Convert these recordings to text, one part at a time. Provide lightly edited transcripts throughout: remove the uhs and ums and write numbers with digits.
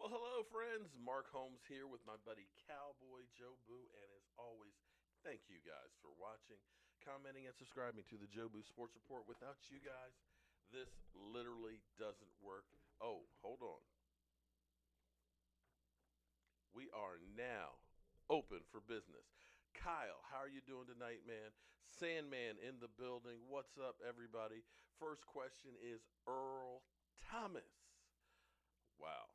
Well, hello, friends. Mark Holmes here with my buddy Cowboy Joe Boo. And as always, thank you guys for watching, commenting, and subscribing to the Joe Boo Sports Report. Without you guys, this literally doesn't work. Oh, hold on. We are now open for business. Kyle, how are you doing tonight, man? Sandman in the building. What's up, everybody? First question is Earl Thomas. Wow.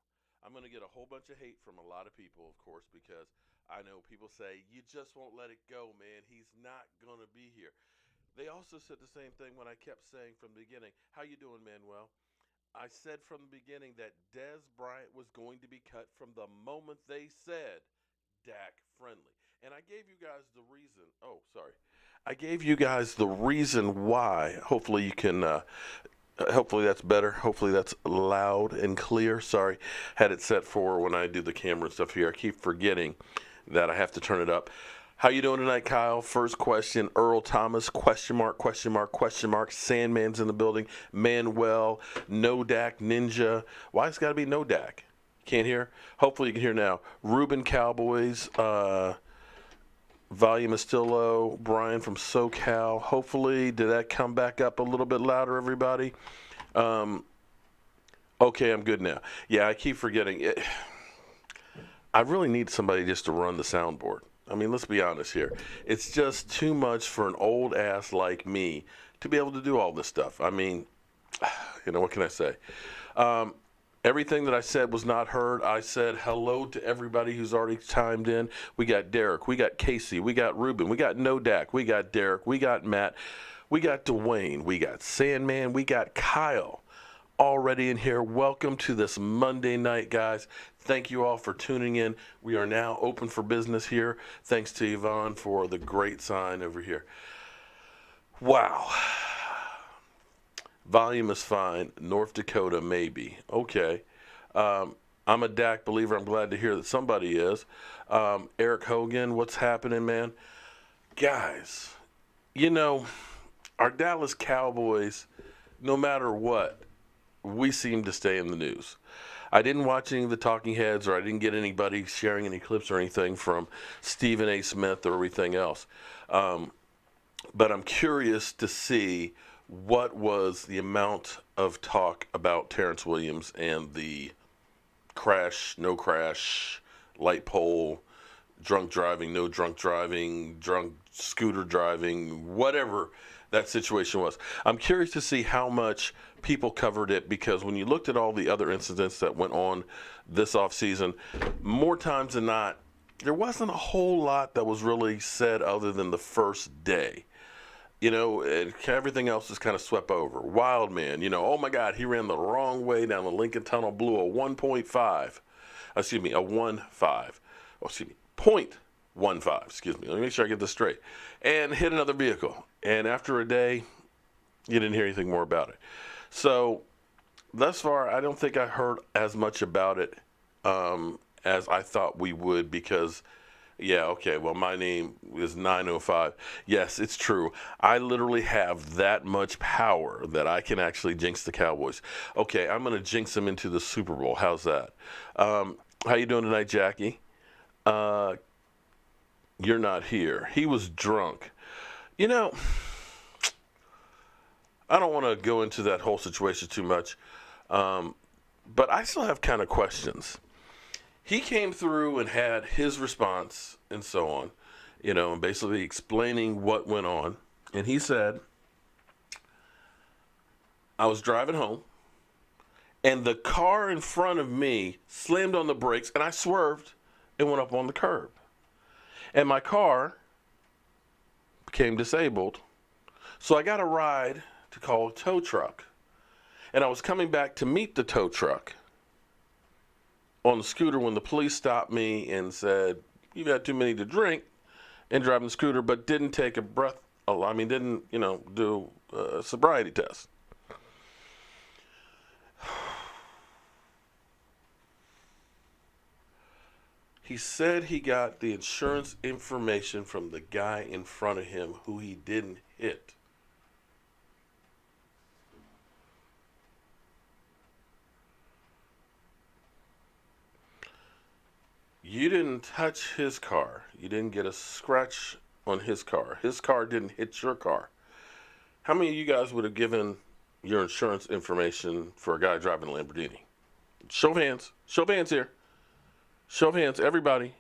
I'm going to get a whole bunch of hate from a lot of people, of course, because I know people say, you just won't let it go, man. He's not going to be here. They also said the same thing when I kept saying from the beginning, how you doing, Manuel? I said from the beginning that Dez Bryant was going to be cut from the moment they said Dak friendly. And I gave you guys the reason. Oh, sorry. I gave you guys the reason why. Hopefully you can hopefully that's better. Hopefully that's loud and clear. Sorry, had it set for when I do the camera and stuff here. I keep forgetting that I have to turn it up. How you doing tonight, Kyle? First question, Earl Thomas, question mark, question mark, question mark. Sandman's in the building. Manuel, No Dak, Ninja. Why it's got to be No Dak? Can't hear? Hopefully you can hear now. Ruben Cowboys, volume is still low. Brian from SoCal. Hopefully, did that come back up a little bit louder, everybody? Um, okay, I'm good now. Yeah, I keep forgetting it. I really need somebody just to run the soundboard. I mean, let's be honest here. It's just too much for an old ass like me to be able to do all this stuff. I mean, what can I say? Um, Everything that I said was not heard. I said hello to everybody who's already chimed in. We got Derek, we got Casey, we got Ruben, we got No Dak, we got Derek, we got Matt, we got Dwayne, we got Sandman, we got Kyle already in here. Welcome to this Monday night, guys. Thank you all for tuning in. We are now open for business here. Thanks to Yvonne for the great sign over here. Wow. Volume is fine. North Dakota, maybe. Okay. I'm a Dak believer. I'm glad to hear that somebody is. Eric Hogan, what's happening, man? Guys, you know, our Dallas Cowboys, no matter what, we seem to stay in the news. I didn't watch any of the talking heads, or I didn't get anybody sharing any clips or anything from Stephen A. Smith or everything else. Um, but I'm curious to see what was the amount of talk about Terrence Williams and the crash, no crash, light pole, drunk driving, no drunk driving, drunk scooter driving, whatever that situation was. I'm curious to see how much people covered it, because when you looked at all the other incidents that went on this offseason, more times than not, there wasn't a whole lot that was really said other than the first day. Everything else is kind of swept over. Wildman, oh my God, he ran the wrong way down the Lincoln Tunnel, blew a 1.5, excuse me, a 1.5, oh, excuse me, 0.15, excuse me, let me make sure I get this straight, and hit another vehicle. And after a day, you didn't hear anything more about it. So, thus far, I don't think I heard as much about it as I thought we would, because yeah, okay. Well, my name is 905. Yes, it's true. I literally have that much power that I can actually jinx the Cowboys. Okay, I'm going to jinx them into the Super Bowl. How's that? How you doing tonight, Jackie? Uh, you're not here. He was drunk. You know, I don't want to go into that whole situation too much, um, but I still have kind of questions. He came through and had his response and so on, and basically explaining what went on. And he said, I was driving home and the car in front of me slammed on the brakes and I swerved and went up on the curb. And my car became disabled. So I got a ride to call a tow truck. And I was coming back to meet the tow truck on the scooter when the police stopped me and said, you've had too many to drink, and driving the scooter, but didn't take a breath. I mean, didn't, do a sobriety test. He said he got the insurance information from the guy in front of him who he didn't hit. You didn't touch his car. You didn't get a scratch on his car. His car didn't hit your car. How many of you guys would have given your insurance information for a guy driving a Lamborghini? Show of hands. Show of hands here. Show of hands. Everybody.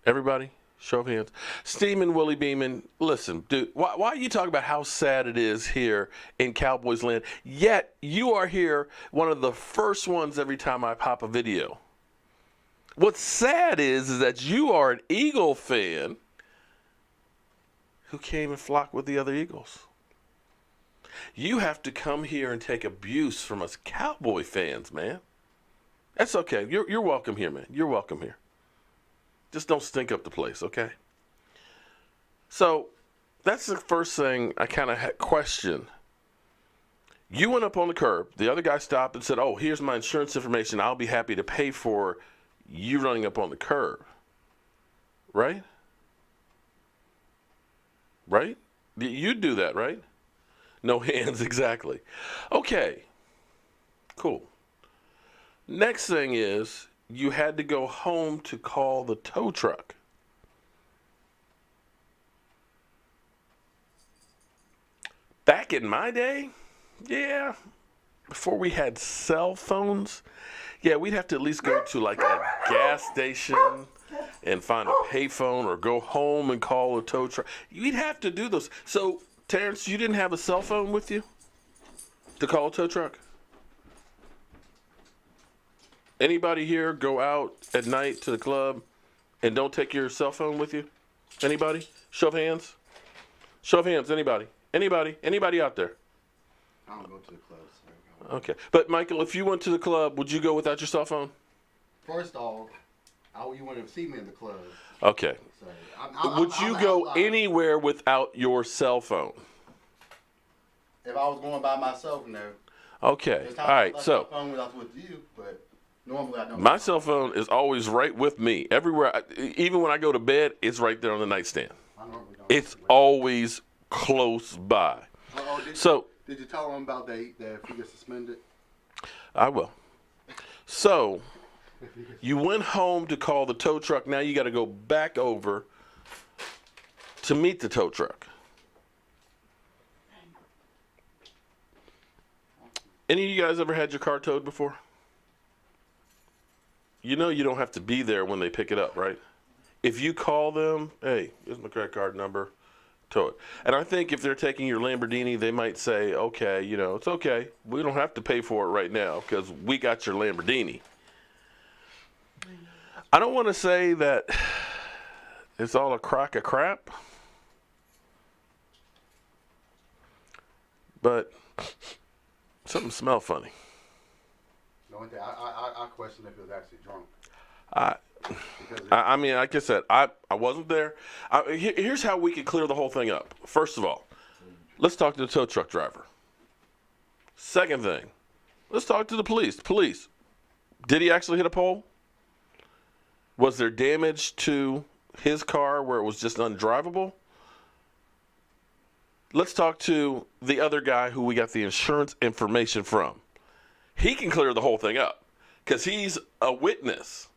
Everybody. Show of hands. Steeman, Willie Beeman, listen, dude, why are you talking about how sad it is here in Cowboys land? Yet you are here, one of the first ones every time I pop a video. What's sad is that you are an Eagle fan who came and flocked with the other Eagles. You have to come here and take abuse from us Cowboy fans, man. That's okay. You're welcome here, man. You're welcome here. Just don't stink up the place, okay? So that's the first thing I kind of question. You went up on the curb. The other guy stopped and said, oh, here's my insurance information. I'll be happy to pay for you running up on the curb. Right? Right? You'd do that, right? No hands, exactly. Okay. Cool. Next thing is you had to go home to call the tow truck. Back in my day, yeah, before we had cell phones, yeah, we'd have to at least go to like a gas station and find a payphone or go home and call a tow truck. You'd have to do those. So, Terrence, you didn't have a cell phone with you to call a tow truck? Anybody here go out at night to the club and don't take your cell phone with you? Anybody? Show of hands. Show of hands. Anybody? Anybody? Anybody out there? I don't go to the clubs. So Okay. But, Michael, if you went to the club, would you go without your cell phone? first off, you wouldn't see me in the club. Okay. So Would you go anywhere without your cell phone? If I was going by myself, no. Okay. All right. So phone when I was with you, but normally I don't. my cell phone is always right with me. Everywhere, even when I go to bed, it's right there on the nightstand. I normally don't. It's always close by. Did you tell him about that if he gets suspended? I will. So you went home to call the tow truck. Now you got to go back over to meet the tow truck. Any of you guys ever had your car towed before? You know you don't have to be there when they pick it up, right? If you call them, hey, here's my credit card number, tow it. And I think if they're taking your Lamborghini, they might say, okay, you know, it's okay. We don't have to pay for it right now because we got your Lamborghini. I don't want to say that it's all a crock of crap, but something smells funny. The only thing I question if he was actually drunk. I mean, like I said, I wasn't there. Here's how we could clear the whole thing up. First of all, let's talk to the tow truck driver. Second thing, let's talk to the police. Police, did he actually hit a pole? Was there damage to his car where it was just undrivable? Let's talk to the other guy who we got the insurance information from. He can clear the whole thing up because he's a witness.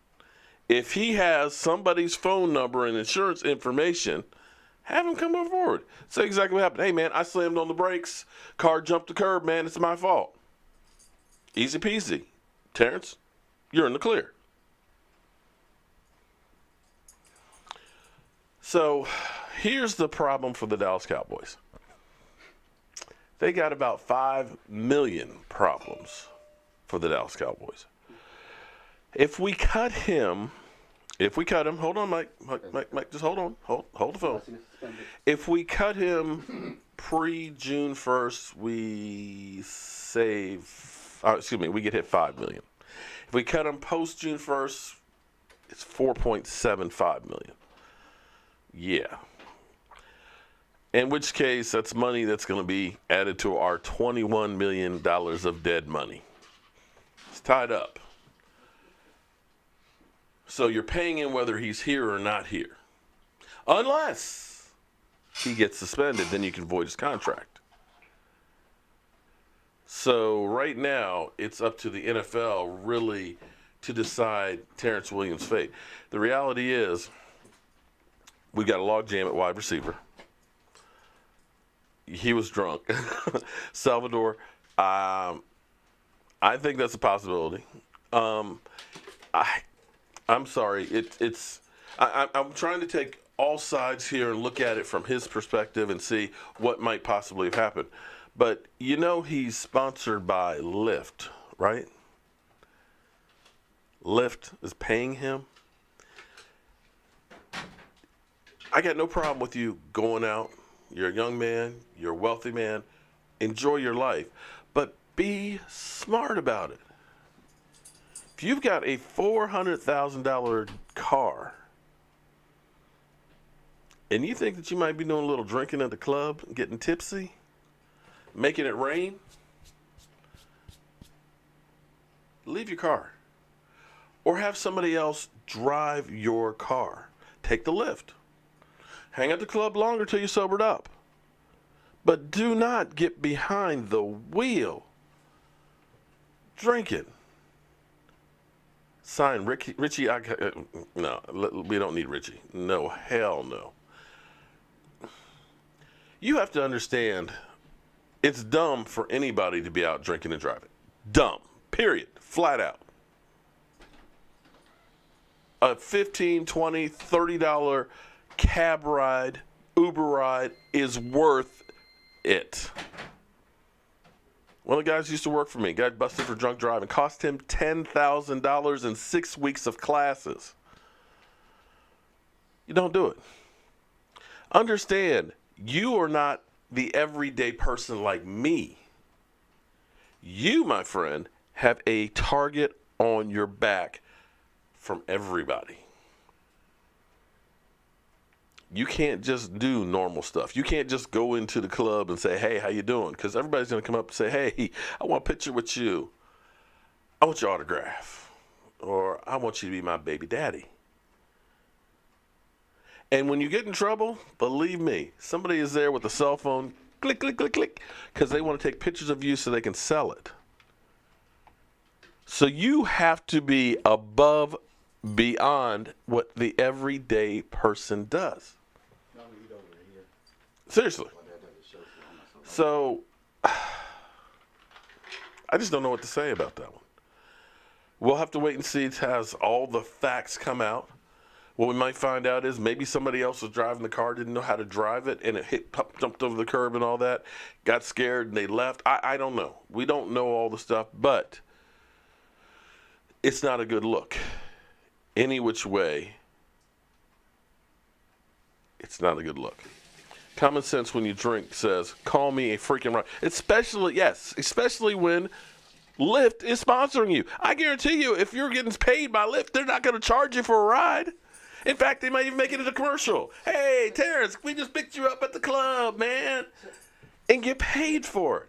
If he has somebody's phone number and insurance information, have him come on forward. Say exactly what happened. Hey, man, I slammed on the brakes. Car jumped the curb, man. It's my fault. Easy peasy. Terrence, you're in the clear. So here's the problem for the Dallas Cowboys. They got about 5 million problems for the Dallas Cowboys. If we cut him, hold on, Mike, just hold on, hold the phone. If we cut him pre-June 1st, we we get hit 5 million. If we cut him post-June 1st, it's 4.75 million. Yeah. In which case, that's money that's going to be added to our $21 million of dead money. It's tied up. So you're paying him whether he's here or not here. Unless he gets suspended, then you can void his contract. So right now, it's up to the NFL really to decide Terrence Williams' fate. The reality is, we've got a logjam at wide receiver. He was drunk. Salvador, I think that's a possibility. Um, I, I'm sorry. I'm trying to take all sides here and look at it from his perspective and see what might possibly have happened. But he's sponsored by Lyft, right? Lyft is paying him. I got no problem with you going out. You're a young man. You're a wealthy man. Enjoy your life. But be smart about it. If you've got a $400,000 car and you think that you might be doing a little drinking at the club, getting tipsy, making it rain, leave your car. Or have somebody else drive your car. Take the lift. Hang at the club longer till you're sobered up. But do not get behind the wheel drinking. Sign Richie. No, we don't need Richie. No, hell no. You have to understand, it's dumb for anybody to be out drinking and driving. Dumb. Period. Flat out. A $15, $20, $30 cab ride, Uber ride is worth it. One of the guys used to work for me. Guy busted for drunk driving. Cost him $10,000 in 6 weeks of classes. You don't do it. Understand, you are not the everyday person like me. You, my friend, have a target on your back from everybody. You can't just do normal stuff. You can't just go into the club and say, hey, how you doing? Because everybody's going to come up and say, hey, I want a picture with you. I want your autograph. Or I want you to be my baby daddy. And when you get in trouble, believe me, somebody is there with a cell phone, click, click, click, click, because they want to take pictures of you so they can sell it. So you have to be above, beyond what the everyday person does. Seriously. So, I just don't know what to say about that one. We'll have to wait and see as all the facts come out. What we might find out is maybe somebody else was driving the car, didn't know how to drive it, and it jumped over the curb and all that, got scared, and they left. I don't know. We don't know all the stuff, but it's not a good look. Any which way, it's not a good look. Common sense when you drink says, call me a freaking ride. Especially when Lyft is sponsoring you. I guarantee you, if you're getting paid by Lyft, they're not going to charge you for a ride. In fact, they might even make it a commercial. Hey, Terrence, we just picked you up at the club, man. And get paid for it.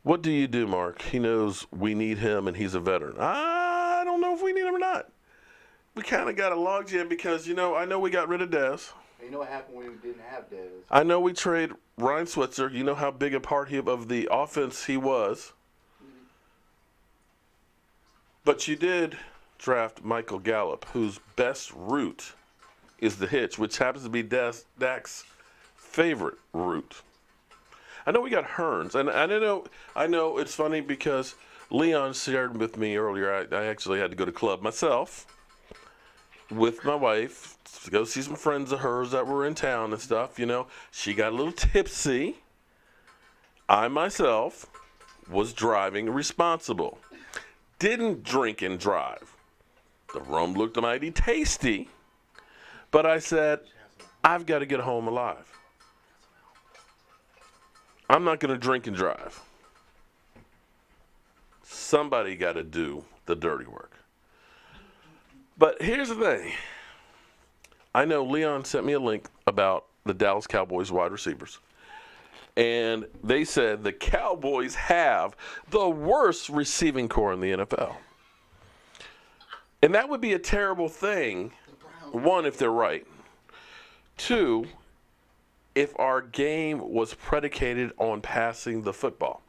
What do you do, Mark? He knows we need him and he's a veteran. I don't know if we need him or not. We kind of got a logjam because, I know we got rid of Dez. You know what happened when we didn't have Dez? I know we trade Ryan Switzer. You know how big a part of the offense he was. But you did draft Michael Gallup, whose best route is the hitch, which happens to be Dak's favorite route. I know we got Hearns, and I know it's funny because Leon shared with me earlier. I actually had to go to club myself with my wife to go see some friends of hers that were in town and stuff. She got a little tipsy. I myself was driving responsible. Didn't drink and drive. The rum looked mighty tasty, but I said, I've got to get home alive. I'm not going to drink and drive. Somebody got to do the dirty work. But here's the thing. I know Leon sent me a link about the Dallas Cowboys wide receivers. And they said the Cowboys have the worst receiving core in the NFL. And that would be a terrible thing, one, if they're right. Two, if our game was predicated on passing the football.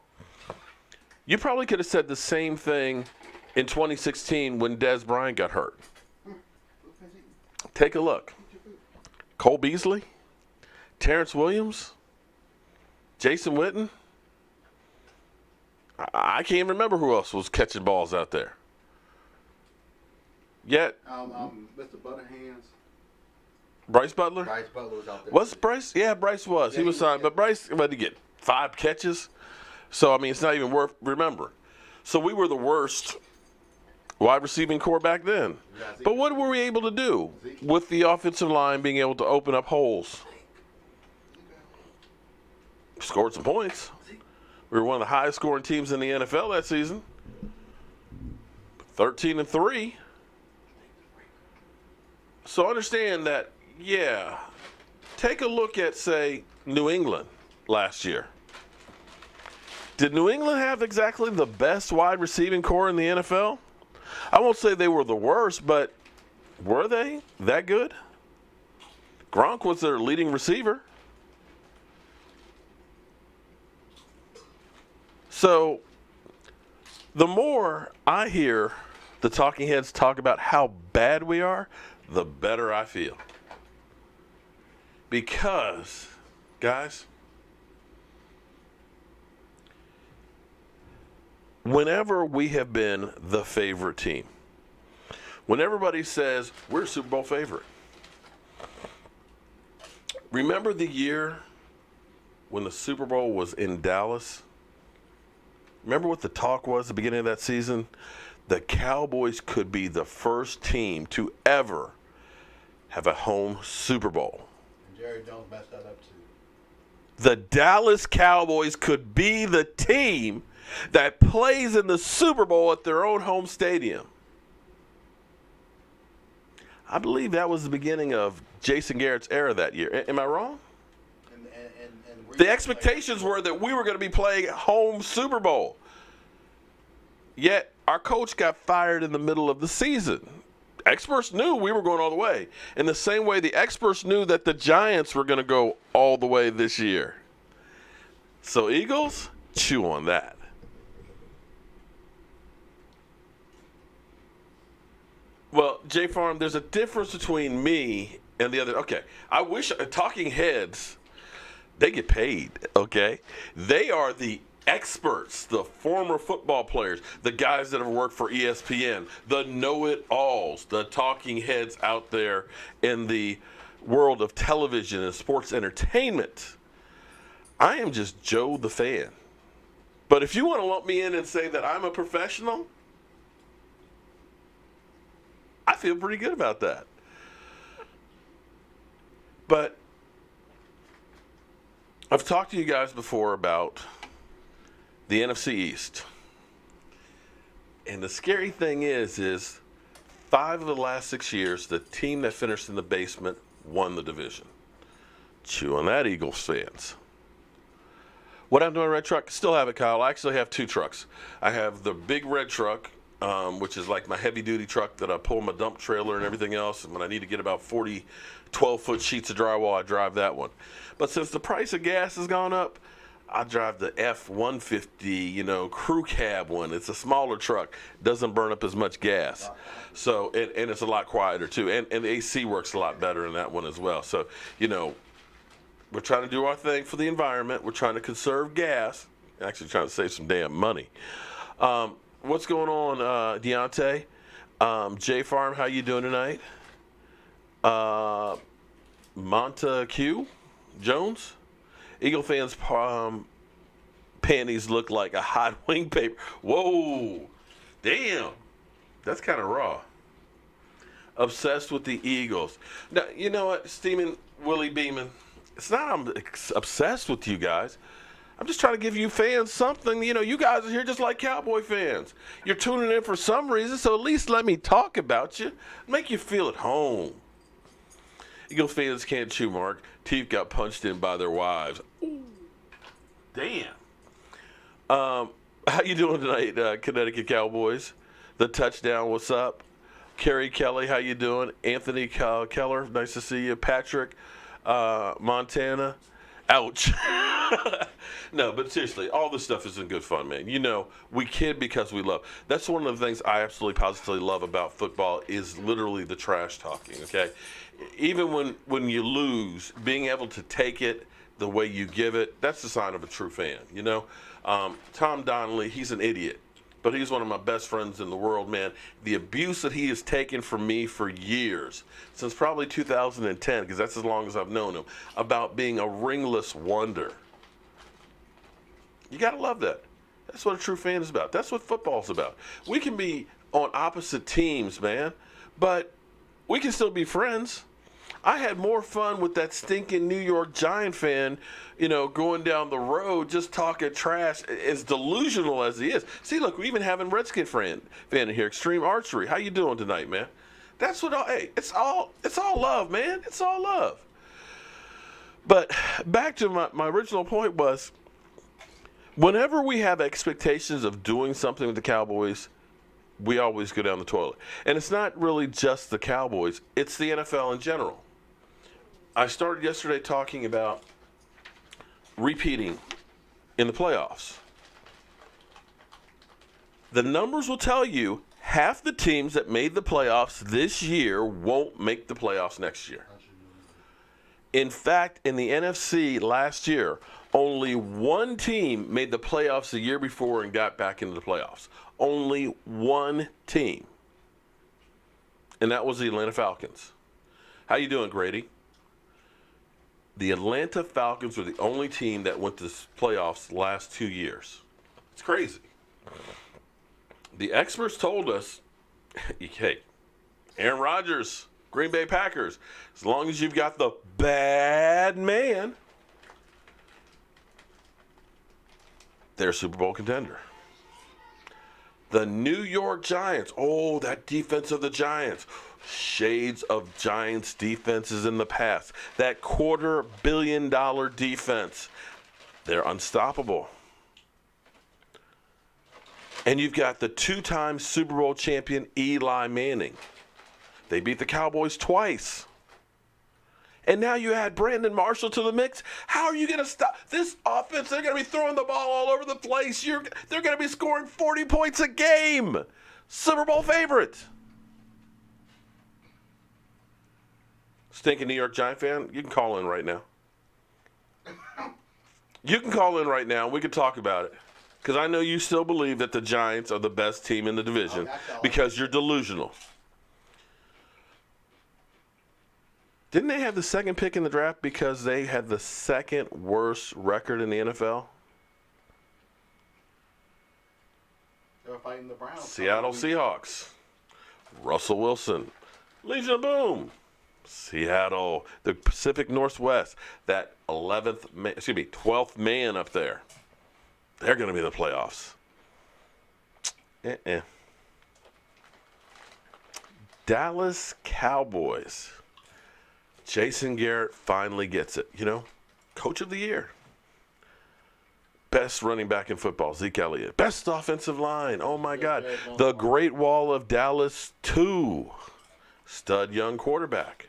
You probably could have said the same thing in 2016 when Dez Bryant got hurt. Take a look. Cole Beasley, Terrence Williams, Jason Witten. I can't remember who else was catching balls out there. Yet, Mr. Butterhands. Bryce Butler? Bryce Butler was out there. Was Bryce? Yeah, Bryce was. Yeah, he was signed. But Bryce, what did he get? 5 catches? So, I mean, it's not even worth remembering. So, we were the worst wide receiving core back then. But what were we able to do with the offensive line being able to open up holes? Scored some points. We were one of the highest scoring teams in the NFL that season. 13-3. So understand that, yeah, take a look at, say, New England last year. Did New England have exactly the best wide receiving core in the NFL? I won't say they were the worst, but were they that good? Gronk was their leading receiver. So the more I hear the talking heads talk about how bad we are, the better I feel. Because, guys, whenever we have been the favorite team, when everybody says we're a Super Bowl favorite, remember the year when the Super Bowl was in Dallas? Remember what the talk was at the beginning of that season? The Cowboys could be the first team to ever have a home Super Bowl. And Jerry Jones messed that up too. The Dallas Cowboys could be the team that plays in the Super Bowl at their own home stadium. I believe that was the beginning of Jason Garrett's era that year. Am I wrong? The expectations were that we were going to be playing home Super Bowl. Yet, our coach got fired in the middle of the season. Experts knew we were going all the way. In the same way, the experts knew that the Giants were going to go all the way this year. So, Eagles, chew on that. Well, J Farm, there's a difference between me and the other. Okay, I wish talking heads, they get paid, okay? They are the experts, the former football players, the guys that have worked for ESPN, the know-it-alls, the talking heads out there in the world of television and sports entertainment. I am just Joe the fan. But if you want to lump me in and say that I'm a professional, I feel pretty good about that. But I've talked to you guys before about the NFC East. And the scary thing is 5 of the last 6 years, the team that finished in the basement won the division. Chew on that, Eagles fans. What happened to my red truck? Still have it, Kyle. I actually have 2 trucks. I have the big red truck, which is like my heavy-duty truck that I pull my dump trailer and everything else. And when I need to get about 40 12-foot sheets of drywall, I drive that one. But since the price of gas has gone up, I drive the F-150, crew cab one. It's a smaller truck. Doesn't burn up as much gas. So, and it's a lot quieter, too. And the AC works a lot better in that one as well. So, we're trying to do our thing for the environment. We're trying to conserve gas. Actually trying to save some damn money. What's going on, Deontay? J Farm, how you doing tonight? Montague Jones? Eagle fans' panties look like a hot wing paper. Whoa. Damn. That's kind of raw. Obsessed with the Eagles. Now, you know what, Steamin' Willie Beeman? It's not I'm obsessed with you guys. I'm just trying to give you fans something. You guys are here just like Cowboy fans. You're tuning in for some reason, so at least let me talk about you. Make you feel at home. Eagles fans can't chew, Mark. Teeth got punched in by their wives. Ooh. Damn. How you doing tonight, Connecticut Cowboys? The touchdown, what's up? Kerry Kelly, how you doing? Anthony Keller, nice to see you. Patrick, Montana. Ouch. No, but seriously, all this stuff isn't good fun, man. You know, we kid because we love. That's one of the things I absolutely positively love about football is literally the trash talking, okay? Even when you lose, being able to take it the way you give it, that's the sign of a true fan, you know? Tom Donnelly, he's an idiot. But he's one of my best friends in the world, man. The abuse that he has taken from me for years, since probably 2010, because that's as long as I've known him, about being a ringless wonder. You got to love that. That's what a true fan is about. That's what football's about. We can be on opposite teams, man, but we can still be friends. I had more fun with that stinking New York Giant fan, you know, going down the road just talking trash, as delusional as he is. See, look, we even having Redskin fan in here, Extreme Archery. How you doing tonight, man? That's what. Hey, it's all love, man. It's all love. But back to my original point was, whenever we have expectations of doing something with the Cowboys, we always go down the toilet. And it's not really just the Cowboys; it's the NFL in general. I started yesterday talking about repeating in the playoffs. The numbers will tell you half the teams that made the playoffs this year won't make the playoffs next year. In fact, in the NFC last year, only one team made the playoffs the year before and got back into the playoffs. Only one team. And that was the Atlanta Falcons. How you doing, Grady? The Atlanta Falcons were the only team that went to playoffs the last 2 years. It's crazy. The experts told us, hey, Aaron Rodgers, Green Bay Packers, as long as you've got the bad man, they're a Super Bowl contender. The New York Giants, oh, that defense of the Giants. Shades of Giants defenses in the past. That $250 million defense. They're unstoppable. And you've got the two-time Super Bowl champion Eli Manning. They beat the Cowboys twice. And now you add Brandon Marshall to the mix. How are you going to stop this offense? They're going to be throwing the ball all over the place. They're going to be scoring 40 points a game. Super Bowl favorite. Stinking New York Giant fan, you can call in right now. You can call in right now. We can talk about it. Because I know you still believe that the Giants are the best team in the division because you're delusional. Didn't they have the second pick in the draft because they had the second worst record in the NFL? They were fighting the Browns. Seattle Seahawks. Russell Wilson. Legion of Boom. Seattle. The Pacific Northwest. That 12th man up there. They're going to be in the playoffs. Dallas Cowboys. Jason Garrett finally gets it. You know, Coach of the Year. Best running back in football, Zeke Elliott. Best offensive line, oh my God. The Great Wall of Dallas 2. Stud young quarterback.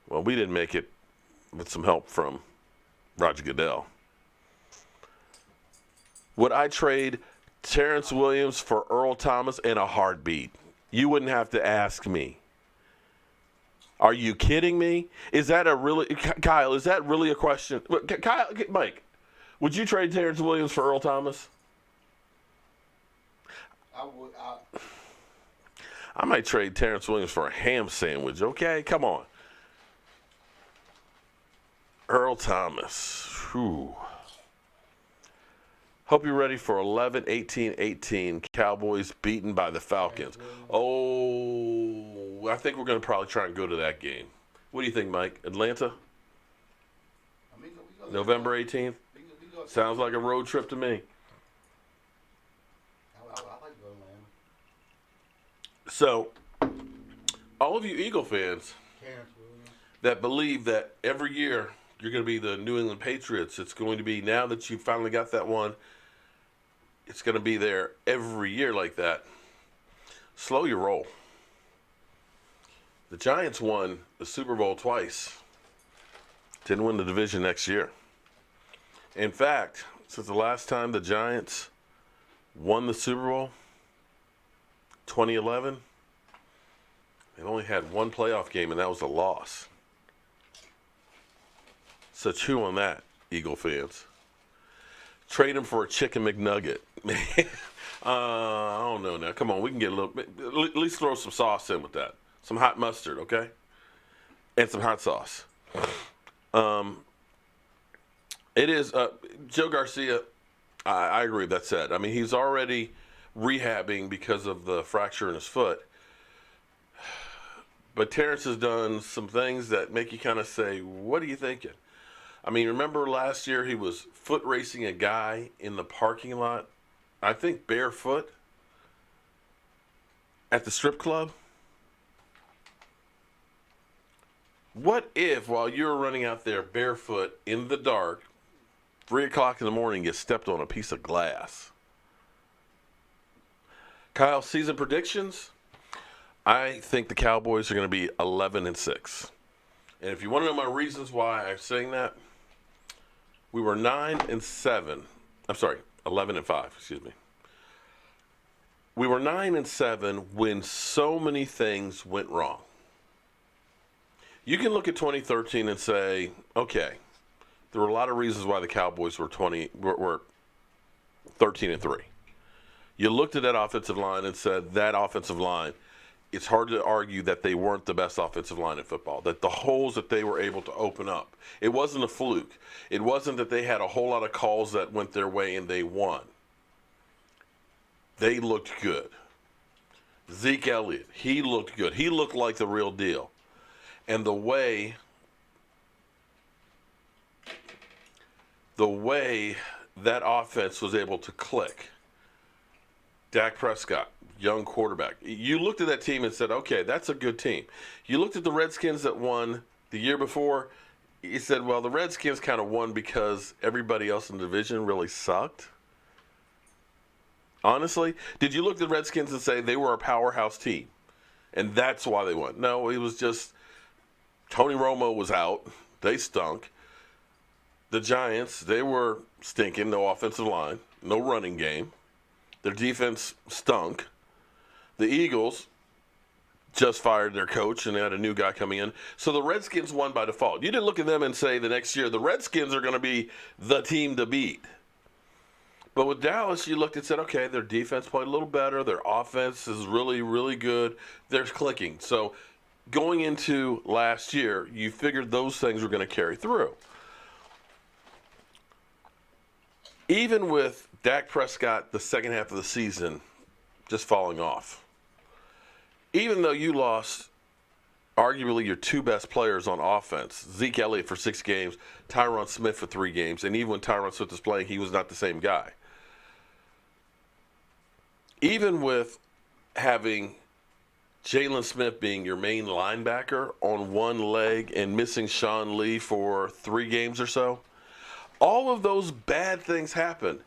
Well, we didn't make it with some help from Roger Goodell. Would I trade Terrence Williams for Earl Thomas in a heartbeat? You wouldn't have to ask me. Are you kidding me? Is that a really, Kyle, is that really a question? Kyle, Mike, would you trade Terrence Williams for Earl Thomas? I would. I might trade Terrence Williams for a ham sandwich, okay? Come on. Earl Thomas. Whew. Hope you're ready for 11-18-18. Cowboys beaten by the Falcons. Oh, I think we're going to probably try and go to that game. What do you think, Mike? Atlanta? November 18th? Sounds like a road trip to me. I like to go to Atlanta. So, all of you Eagle fans that believe that every year you're going to be the New England Patriots, it's going to be, now that you finally got that one, it's going to be there every year like that. Slow your roll. The Giants won the Super Bowl twice. Didn't win the division next year. In fact, since the last time the Giants won the Super Bowl, 2011, they've only had one playoff game, and that was a loss. So chew on that, Eagle fans. Trade him for a chicken McNugget. I don't know now. Come on, we can get a little, at least throw some sauce in with that. Some hot mustard, okay? And some hot sauce. It is, Joe Garcia, I agree with that said. I mean, he's already rehabbing because of the fracture in his foot. But Terrence has done some things that make you kind of say, what are you thinking? I mean, remember last year he was foot racing a guy in the parking lot, I think barefoot, at the strip club? What if while you're running out there barefoot in the dark, 3 o'clock in the morning, you stepped on a piece of glass? Kyle, season predictions? I think the Cowboys are going to be 11-6. And if you want to know my reasons why I'm saying that, we were 9-7. I'm sorry, 11-5, excuse me. We were 9-7 when so many things went wrong. You can look at 2013 and say, okay, there were a lot of reasons why the Cowboys were 13-3. You looked at that offensive line and said, that offensive line, it's hard to argue that they weren't the best offensive line in football, that the holes that they were able to open up, it wasn't a fluke. It wasn't that they had a whole lot of calls that went their way and they won. They looked good. Zeke Elliott, he looked good. He looked like the real deal. And the way that offense was able to click, Dak Prescott, young quarterback. You looked at that team and said, okay, that's a good team. You looked at the Redskins that won the year before. You said, well, the Redskins kind of won because everybody else in the division really sucked. Honestly, did you look at the Redskins and say they were a powerhouse team and that's why they won? No, it was just Tony Romo was out. They stunk. The Giants, they were stinking. No offensive line, no running game. Their defense stunk. The Eagles just fired their coach and they had a new guy coming in. So the Redskins won by default. You didn't look at them and say the next year the Redskins are going to be the team to beat. But with Dallas, you looked and said, okay, their defense played a little better. Their offense is really, really good. They're clicking. So going into last year, you figured those things were going to carry through. Even with Dak Prescott the second half of the season just falling off, even though you lost arguably your two best players on offense, Zeke Elliott for 6 games, Tyron Smith for 3 games, and even when Tyron Smith was playing, he was not the same guy. Even with having Jalen Smith being your main linebacker on one leg and missing Sean Lee for 3 games or so, all of those bad things happened.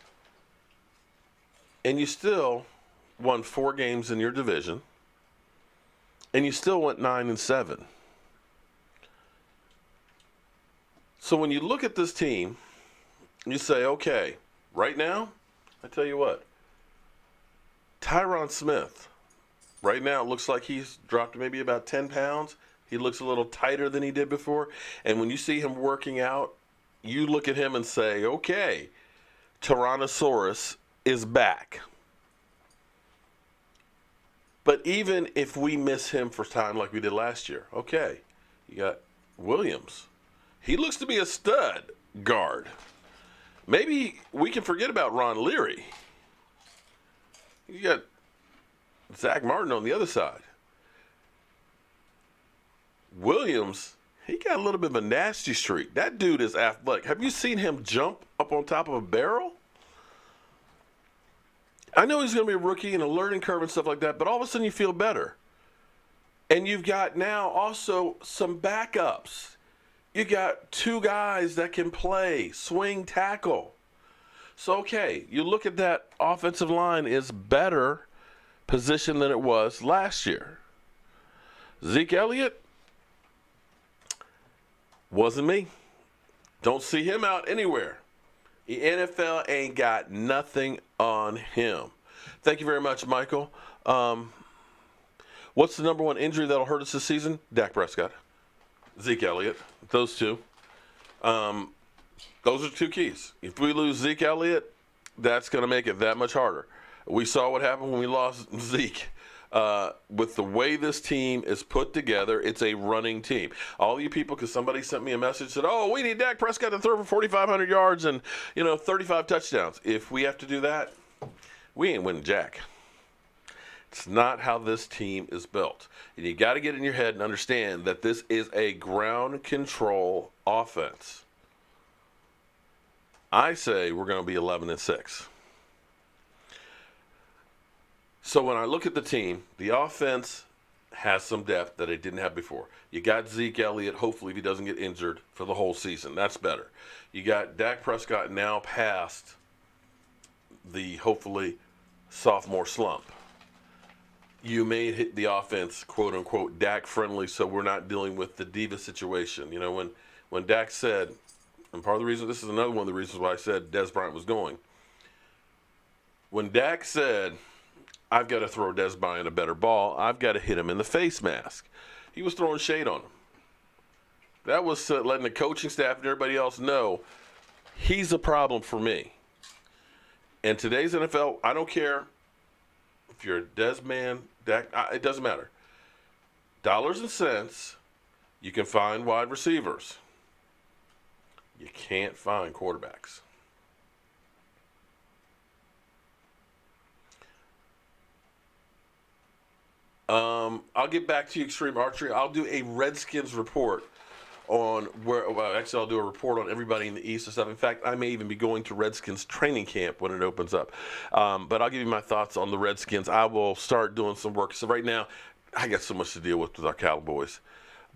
And you still won 4 games in your division. And you still went 9-7. So when you look at this team, you say, okay, right now, I tell you what, Tyron Smith, right now it looks like he's dropped maybe about 10 pounds. He looks a little tighter than he did before. And when you see him working out, you look at him and say, okay, Tyrannosaurus is back. But even if we miss him for time like we did last year, okay, you got Williams. He looks to be a stud guard. Maybe we can forget about Ron Leary. You got Zach Martin on the other side. Williams, he got a little bit of a nasty streak. That dude is athletic. Have you seen him jump up on top of a barrel? I know he's going to be a rookie and a learning curve and stuff like that, but all of a sudden you feel better. And you've got now also some backups. You got 2 guys that can play, swing tackle. So, okay, you look at that offensive line is better positioned than it was last year. Zeke Elliott wasn't me. Don't see him out anywhere. The NFL ain't got nothing on him. Thank you very much, Michael. What's the number one injury that'll hurt us this season? Dak Prescott, Zeke Elliott. Those two. Those are two keys. If we lose Zeke Elliott, that's going to make it that much harder. We saw what happened when we lost Zeke. With the way this team is put together, it's a running team. All you people, because somebody sent me a message, said, oh, we need Dak Prescott to throw for 4,500 yards and, 35 touchdowns. If we have to do that, we ain't winning jack. It's not how this team is built. And you got to get in your head and understand that this is a ground control offense. I say we're going to be 11-6. So when I look at the team, the offense has some depth that it didn't have before. You got Zeke Elliott, hopefully if he doesn't get injured for the whole season. That's better. You got Dak Prescott now past the, hopefully, sophomore slump. You made hit the offense, quote-unquote, Dak-friendly, so we're not dealing with the diva situation. When Dak said, and part of the reason, this is another one of the reasons why I said Dez Bryant was going. When Dak said, I've got to throw Dez Bryant a better ball, I've got to hit him in the face mask, he was throwing shade on him. That was letting the coaching staff and everybody else know he's a problem for me. In today's NFL, I don't care if you're a Dez man, Dak, it doesn't matter. Dollars and cents, you can find wide receivers. You can't find quarterbacks. I'll get back to you, Extreme Archery. I'll do a Redskins report on where. Well, actually, I'll do a report on everybody in the East and stuff. In fact, I may even be going to Redskins training camp when it opens up. But I'll give you my thoughts on the Redskins. I will start doing some work. So right now, I got so much to deal with our Cowboys.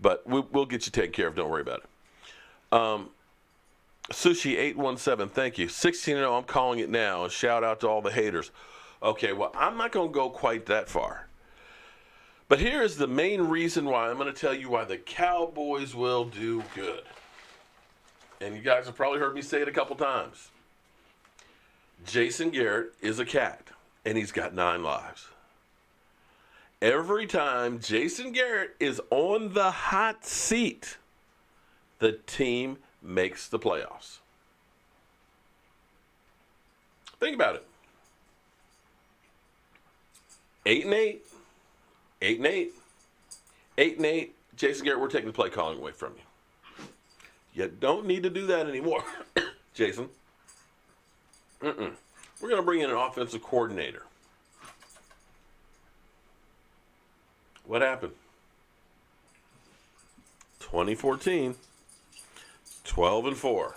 But we'll get you taken care of. Don't worry about it. Sushi817, thank you. 16-0, I'm calling it now. And shout out to all the haters. Okay, well, I'm not going to go quite that far. But here is the main reason why I'm going to tell you why the Cowboys will do good. And you guys have probably heard me say it a couple times. Jason Garrett is a cat, and he's got 9 lives. Every time Jason Garrett is on the hot seat, the team makes the playoffs. Think about it. 8-8. 8-8. 8-8. Jason Garrett, we're taking the play calling away from you. You don't need to do that anymore, Jason. We're going to bring in an offensive coordinator. What happened? 2014, 12-4.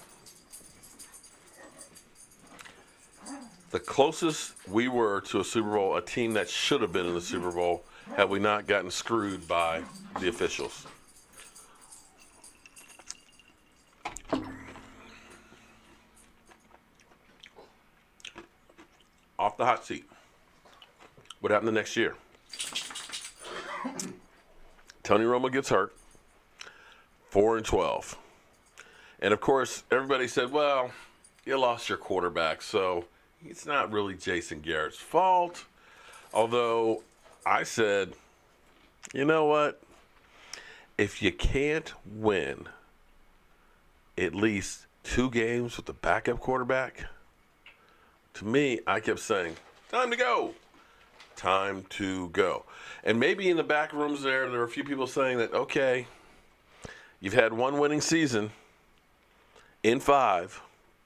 The closest we were to a Super Bowl, a team that should have been in the Super Bowl, had we not gotten screwed by the officials. Off the hot seat. What happened the next year? Tony Romo gets hurt. 4-12. And of course, everybody said, well, you lost your quarterback, so it's not really Jason Garrett's fault. Although I said, you know what? If you can't win at least 2 games with the backup quarterback, to me, I kept saying, time to go. Time to go. And maybe in the back rooms there were a few people saying that, okay, you've had 1 winning season in 5.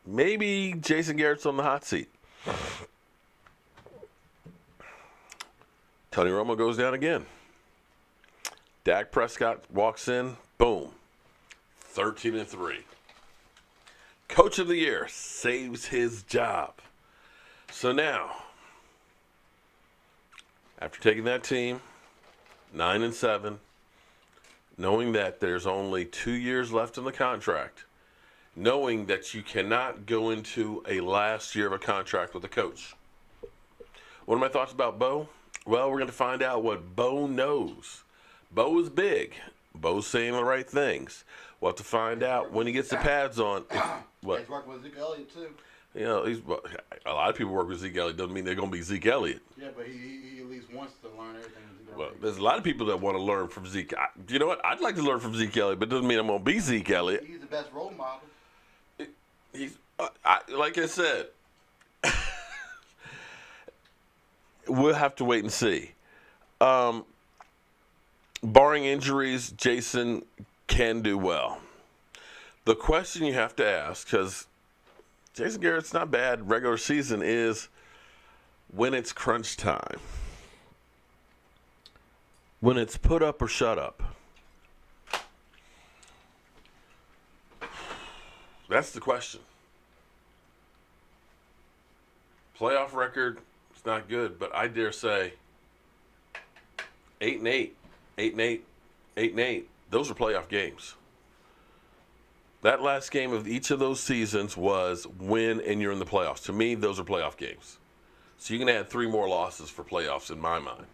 Maybe Jason Garrett's on the hot seat. Tony Romo goes down again. Dak Prescott walks in, boom, 13-3. Coach of the Year saves his job. So now, after taking that team, 9-7, knowing that there's only 2 years left in the contract, knowing that you cannot go into a last year of a contract with a coach. What are my thoughts about Bo? Well, we're going to find out what Bo knows Bo is big. Bo's saying the right things. We'll have to find out when he gets the pads on. What? He's working with Zeke Elliott too. You know, a lot of people work with Zeke Elliott. Doesn't mean they're going to be Zeke Elliott. Yeah, but he at least wants to learn everything. Well, there's a lot of people that want to learn from Zeke. You know what? I'd like to learn from Zeke Elliott, but it doesn't mean I'm going to be Zeke Elliott. He's the best role model. He's like I said, we'll have to wait and see. Barring injuries, Jason can do well. The question you have to ask, because Jason Garrett's not bad regular season, is when it's crunch time. When it's put up or shut up. That's the question. Playoff record is not good, but I dare say 8-8, 8-8, 8-8. Those are playoff games. That last game of each of those seasons was win and you're in the playoffs. To me, those are playoff games. So you can add 3 more losses for playoffs in my mind.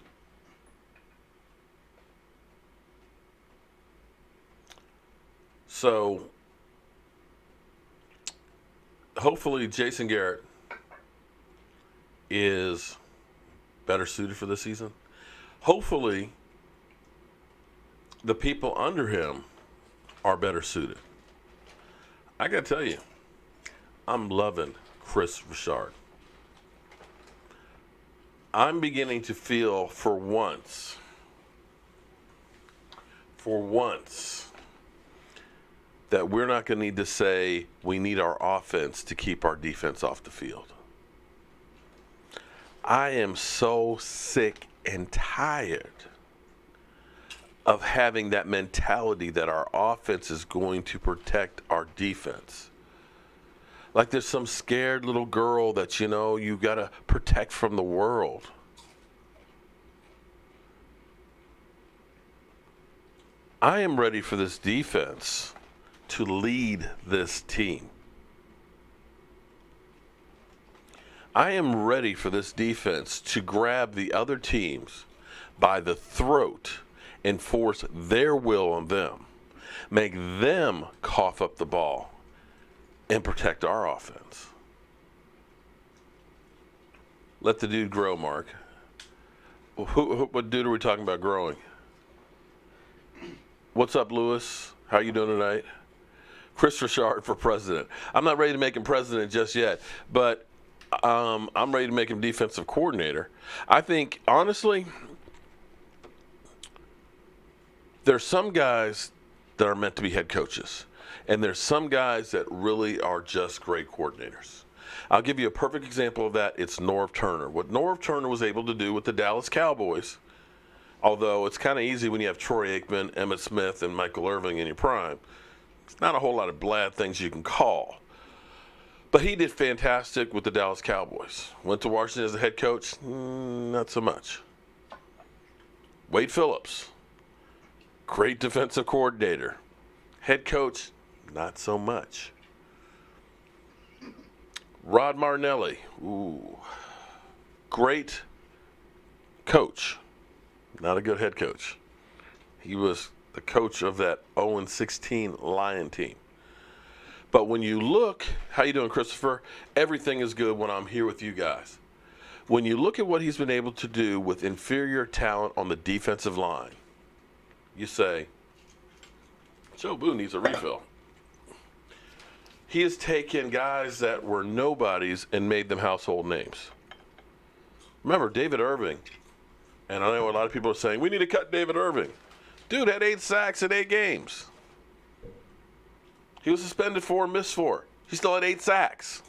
So hopefully Jason Garrett is better suited for this season. Hopefully the people under him are better suited. I got to tell you, I'm loving Chris Richard. I'm beginning to feel for once, that we're not going to need to say we need our offense to keep our defense off the field. I am so sick and tired of having that mentality that our offense is going to protect our defense. Like there's some scared little girl that, you got to protect from the world. I am ready for this defense to lead this team. I am ready for this defense to grab the other teams by the throat and force their will on them. Make them cough up the ball and protect our offense. Let the dude grow, Mark. What dude are we talking about growing? What's up, Lewis? How you doing tonight? Chris Richard for president. I'm not ready to make him president just yet, but I'm ready to make him defensive coordinator. I think, honestly, there's some guys that are meant to be head coaches, and there's some guys that really are just great coordinators. I'll give you a perfect example of that. It's Norv Turner. What Norv Turner was able to do with the Dallas Cowboys, although it's kind of easy when you have Troy Aikman, Emmitt Smith, and Michael Irvin in your prime, it's not a whole lot of bad things you can call. But he did fantastic with the Dallas Cowboys. Went to Washington as a head coach, not so much. Wade Phillips, great defensive coordinator. Head coach, not so much. Rod Martinelli, great coach, not a good head coach. He was the coach of that 0-16 Lion team. But when you look, how you doing, Christopher? Everything is good when I'm here with you guys. When you look at what he's been able to do with inferior talent on the defensive line, you say, Joe Boo needs a refill. He has taken guys that were nobodies and made them household names. Remember, David Irving, and I know a lot of people are saying, we need to cut David Irving. Dude had 8 sacks in 8 games. He was suspended 4 and missed 4. He still had 8 sacks.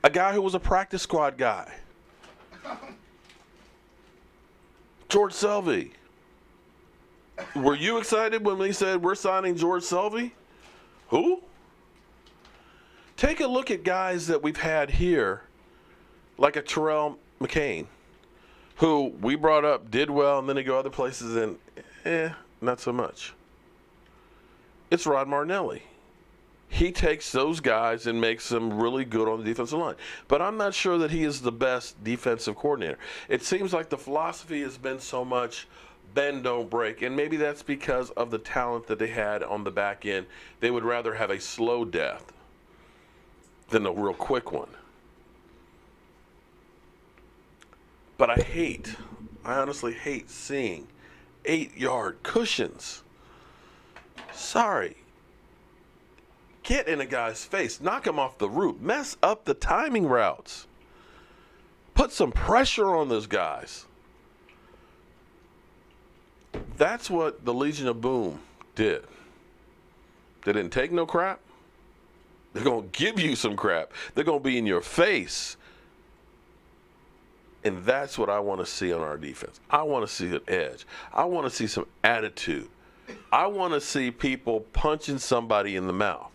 A guy who was a practice squad guy. George Selvey. Were you excited when we said we're signing George Selvey? Who? Take a look at guys that we've had here, like a Terrell McCain, who we brought up, did well, and then they go other places and, not so much. It's Rod Martinelli. He takes those guys and makes them really good on the defensive line. But I'm not sure that he is the best defensive coordinator. It seems like the philosophy has been so much bend don't break, and maybe that's because of the talent that they had on the back end. They would rather have a slow death than a real quick one. But I honestly hate seeing 8-yard cushions. Sorry. Get in a guy's face, knock him off the route, mess up the timing routes. Put some pressure on those guys. That's what the Legion of Boom did. They didn't take no crap. They're going to give you some crap. They're going to be in your face. And that's what I want to see on our defense. I want to see an edge. I want to see some attitude. I want to see people punching somebody in the mouth.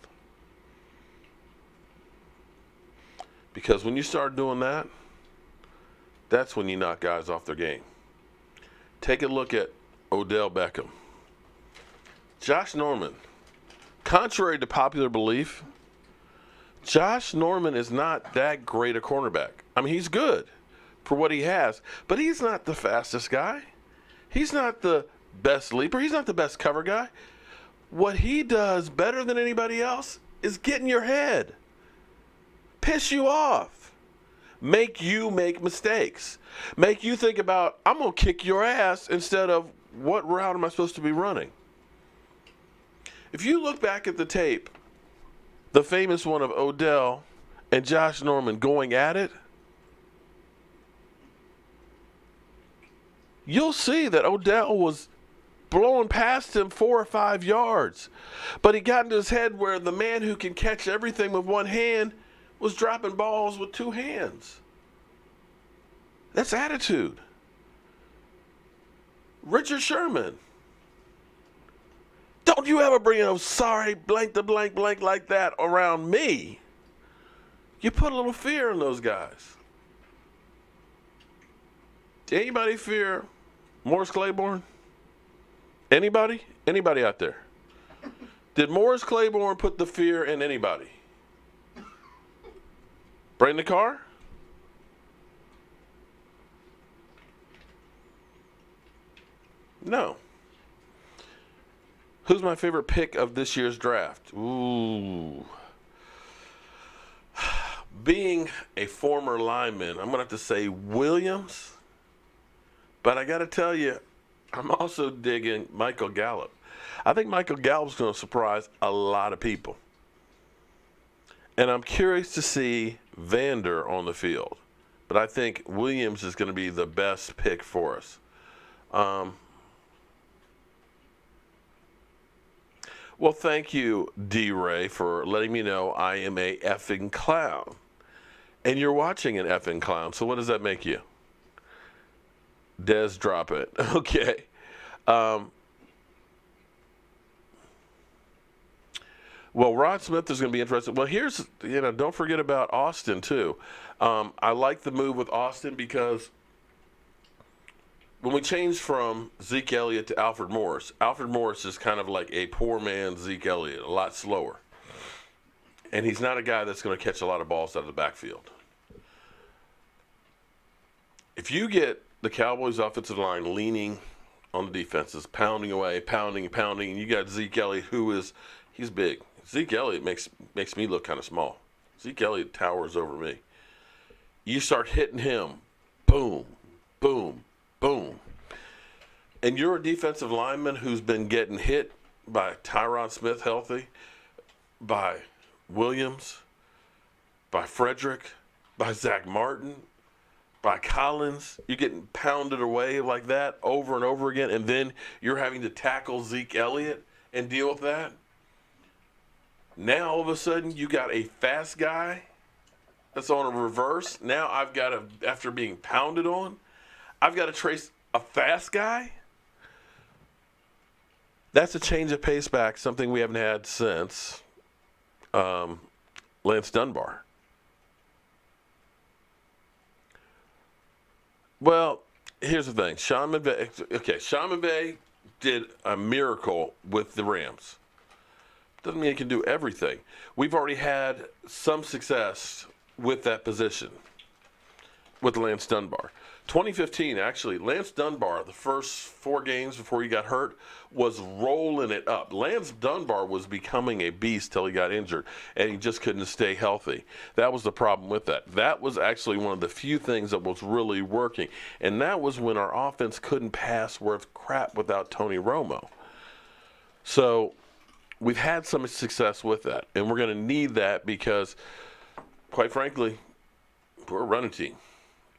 Because when you start doing that, that's when you knock guys off their game. Take a look at Odell Beckham. Josh Norman. Contrary to popular belief, Josh Norman is not that great a cornerback. I mean, he's good for what he has, but he's not the fastest guy. He's not the best leaper. He's not the best cover guy. What he does better than anybody else is get in your head, piss you off, make you make mistakes, make you think about, I'm going to kick your ass instead of what route am I supposed to be running? If you look back at the tape, the famous one of Odell and Josh Norman going at it, you'll see that Odell was blowing past him 4 or 5 yards. But he got into his head where the man who can catch everything with one hand was dropping balls with 2 hands. That's attitude. Richard Sherman. Don't you ever bring a sorry blank to blank blank like that around me. You put a little fear in those guys. Did anybody fear Morris Claiborne? Anybody? Anybody out there? Did Morris Claiborne put the fear in anybody? Bring the car? No. Who's my favorite pick of this year's draft? Ooh. Being a former lineman, I'm going to have to say Williams. But I got to tell you, I'm also digging Michael Gallup. I think Michael Gallup's going to surprise a lot of people. And I'm curious to see Vander on the field. But I think Williams is going to be the best pick for us. Well, thank you, D-Ray, for letting me know I am a effing clown. And you're watching an effing clown, so what does that make you? Des, drop it. Okay. Well, Rod Smith is going to be interesting. Well, don't forget about Austin, too. I like the move with Austin because when we changed from Zeke Elliott to Alfred Morris is kind of like a poor man Zeke Elliott, a lot slower. And he's not a guy that's going to catch a lot of balls out of the backfield. If you get the Cowboys offensive line leaning on the defenses, pounding away, pounding, and you got Zeke Elliott, he's big. Zeke Elliott makes me look kind of small. Zeke Elliott towers over me. You start hitting him, boom, boom, boom. And you're a defensive lineman who's been getting hit by Tyron Smith healthy, by Williams, by Frederick, by Zach Martin, by Collins. You're getting pounded away like that over and over again, and then you're having to tackle Zeke Elliott and deal with that. Now, all of a sudden, you got a fast guy that's on a reverse. Now I've got to, after being pounded on, I've got to trace a fast guy. That's a change of pace back, something we haven't had since Lance Dunbar. Well, here's the thing. Sean McVay did a miracle with the Rams. Doesn't mean he can do everything. We've already had some success with that position. with Lance Dunbar. 2015, actually, Lance Dunbar, the first 4 games before he got hurt, was rolling it up. Lance Dunbar was becoming a beast till he got injured, and he just couldn't stay healthy. That was the problem with that. That was actually one of the few things that was really working, and that was when our offense couldn't pass worth crap without Tony Romo. So we've had some success with that, and we're going to need that because, quite frankly, we're a running team.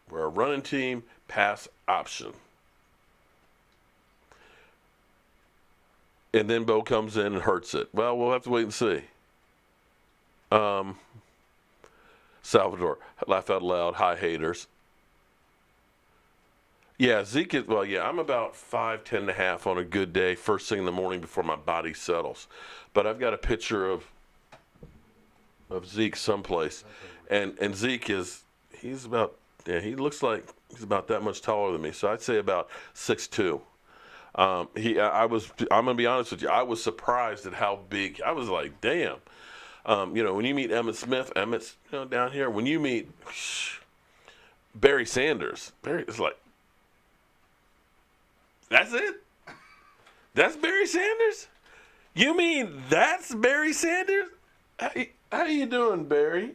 We're a running team, pass option. And then Bo comes in and hurts it. Well, we'll have to wait and see. Salvador, laugh out loud. Hi, haters. Yeah, Zeke is, well, yeah, I'm about 5'10" and a half on a good day, first thing in the morning before my body settles. But I've got a picture of Zeke someplace. And Zeke he's about, yeah, he looks like he's about that much taller than me. So I'd say about 6'2". I'm gonna be honest with you. I was surprised at how big. I was like, damn. When you meet Emmett's, down here. When you meet Barry Sanders, Barry's like, that's it. That's Barry Sanders. You mean that's Barry Sanders? How you doing, Barry?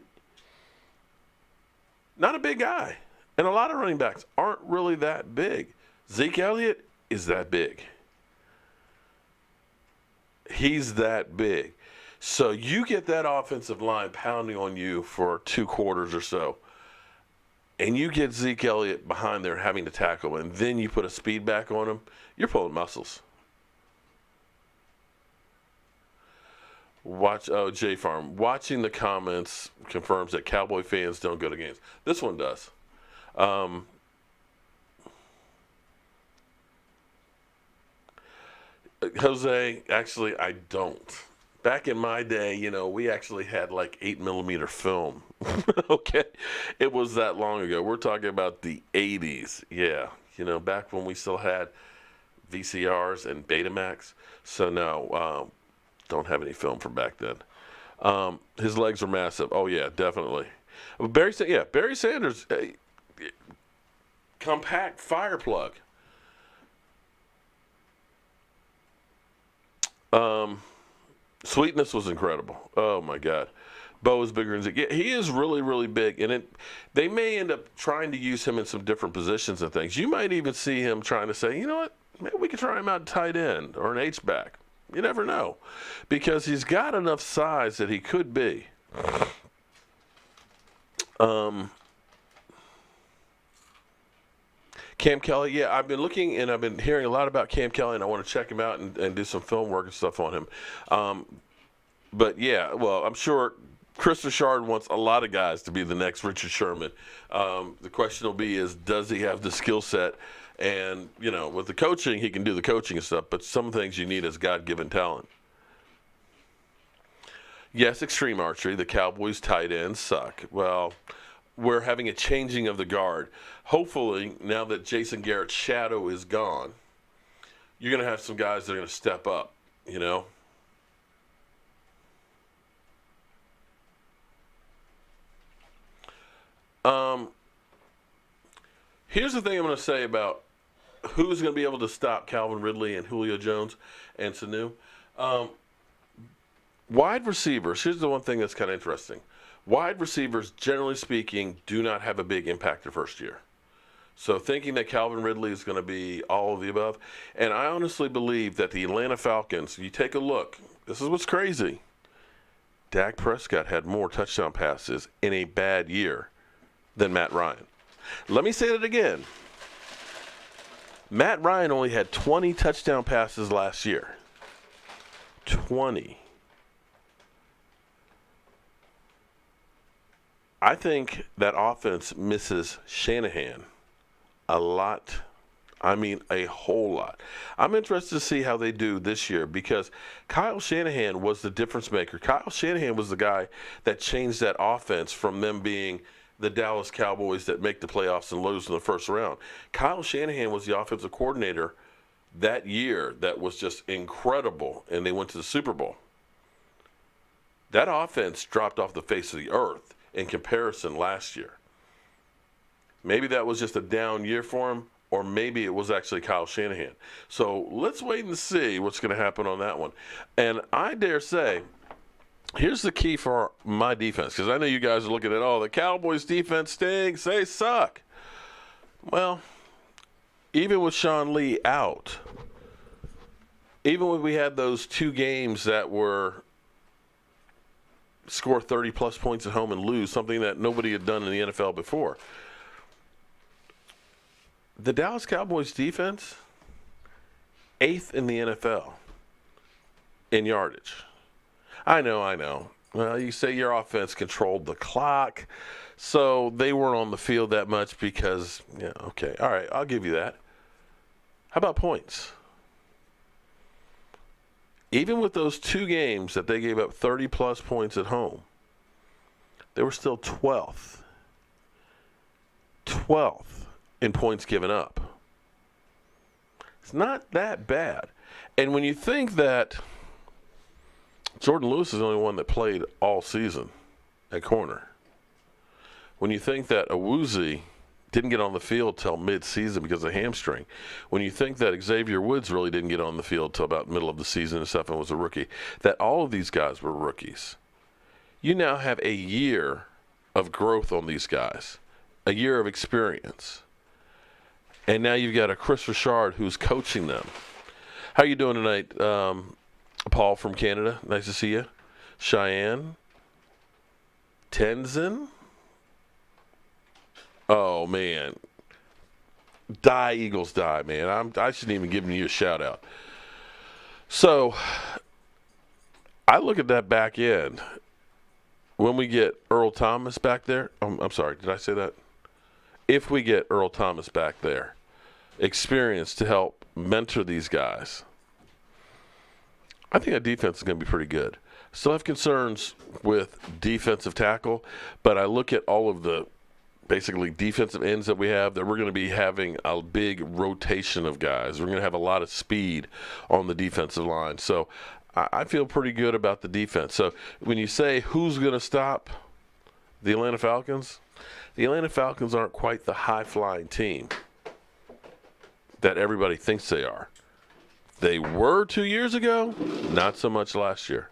Not a big guy. And a lot of running backs aren't really that big. Zeke Elliott is that big. He's that big. So you get that offensive line pounding on you for 2 quarters or so, and you get Zeke Elliott behind there having to tackle, and then you put a speed back on him, you're pulling muscles. J Farm. Watching the comments confirms that Cowboy fans don't go to games. This one does. Jose, actually, I don't. Back in my day, we actually had like 8mm film. Okay? It was that long ago. We're talking about the 80s. Yeah. Back when we still had VCRs and Betamax. So, no, don't have any film from back then. His legs are massive. Oh, yeah, definitely. Barry Sanders, compact fire plug. Sweetness was incredible. Oh my God, Bo is bigger than Zeke. Yeah, he is really, really big, and they may end up trying to use him in some different positions and things. You might even see him trying to say, you know what, maybe we could try him out tight end or an H back. You never know, because he's got enough size that he could be. Cam Kelly, yeah, I've been looking and I've been hearing a lot about Cam Kelly, and I want to check him out and do some film work and stuff on him. But yeah, well, I'm sure Chris Richard wants a lot of guys to be the next Richard Sherman. The question will be does he have the skill set? And, with the coaching, he can do the coaching and stuff, but some things you need is God-given talent. Yes, extreme archery. The Cowboys tight ends suck. Well, we're having a changing of the guard. Hopefully, now that Jason Garrett's shadow is gone, you're going to have some guys that are going to step up, Here's the thing I'm going to say about who's going to be able to stop Calvin Ridley and Julio Jones and Sanu. Wide receivers, here's the one thing that's kind of interesting. Wide receivers, generally speaking, do not have a big impact their first year. So thinking that Calvin Ridley is going to be all of the above, and I honestly believe that the Atlanta Falcons, you take a look, this is what's crazy. Dak Prescott had more touchdown passes in a bad year than Matt Ryan. Let me say it again. Matt Ryan only had 20 touchdown passes last year. 20. I think that offense misses Shanahan a lot. I mean, a whole lot. I'm interested to see how they do this year because Kyle Shanahan was the difference maker. Kyle Shanahan was the guy that changed that offense from them being the Dallas Cowboys that make the playoffs and lose in the first round. Kyle Shanahan was the offensive coordinator that year that was just incredible, and they went to the Super Bowl. That offense dropped off the face of the earth in comparison last year. Maybe that was just a down year for him, or maybe it was actually Kyle Shanahan. So let's wait and see what's going to happen on that one. And I dare say, here's the key for my defense, because I know you guys are looking at, the Cowboys defense stinks, they suck. Well, even with Sean Lee out, even when we had those 2 games that were score 30-plus points at home and lose, something that nobody had done in the NFL before, the Dallas Cowboys defense, 8th in the NFL in yardage. I know. Well, you say your offense controlled the clock, so they weren't on the field that much because, okay, all right, I'll give you that. How about points? Even with those 2 games that they gave up 30-plus points at home, they were still 12th. 12th in points given up. It's not that bad. And when you think that Jordan Lewis is the only one that played all season at corner, when you think that Awuzie didn't get on the field till mid-season because of hamstring, when you think that Xavier Woods really didn't get on the field till about middle of the season and stuff and was a rookie, that all of these guys were rookies, you now have a year of growth on these guys, a year of experience. And now you've got a Chris Richard who's coaching them. How you doing tonight, Paul from Canada? Nice to see you. Cheyenne. Tenzin. Oh, man. Die, Eagles, die, man. I shouldn't even give you a shout-out. So, I look at that back end. When we get Earl Thomas back there, I'm sorry, did I say that? If we get Earl Thomas back there, experience to help mentor these guys, I think that defense is going to be pretty good. Still have concerns with defensive tackle, but I look at all of the basically defensive ends that we have, that we're going to be having a big rotation of guys. We're going to have a lot of speed on the defensive line. So I feel pretty good about the defense. So when you say who's going to stop the Atlanta Falcons, the Atlanta Falcons aren't quite the high-flying team that everybody thinks they are. They were 2 years ago, not so much last year.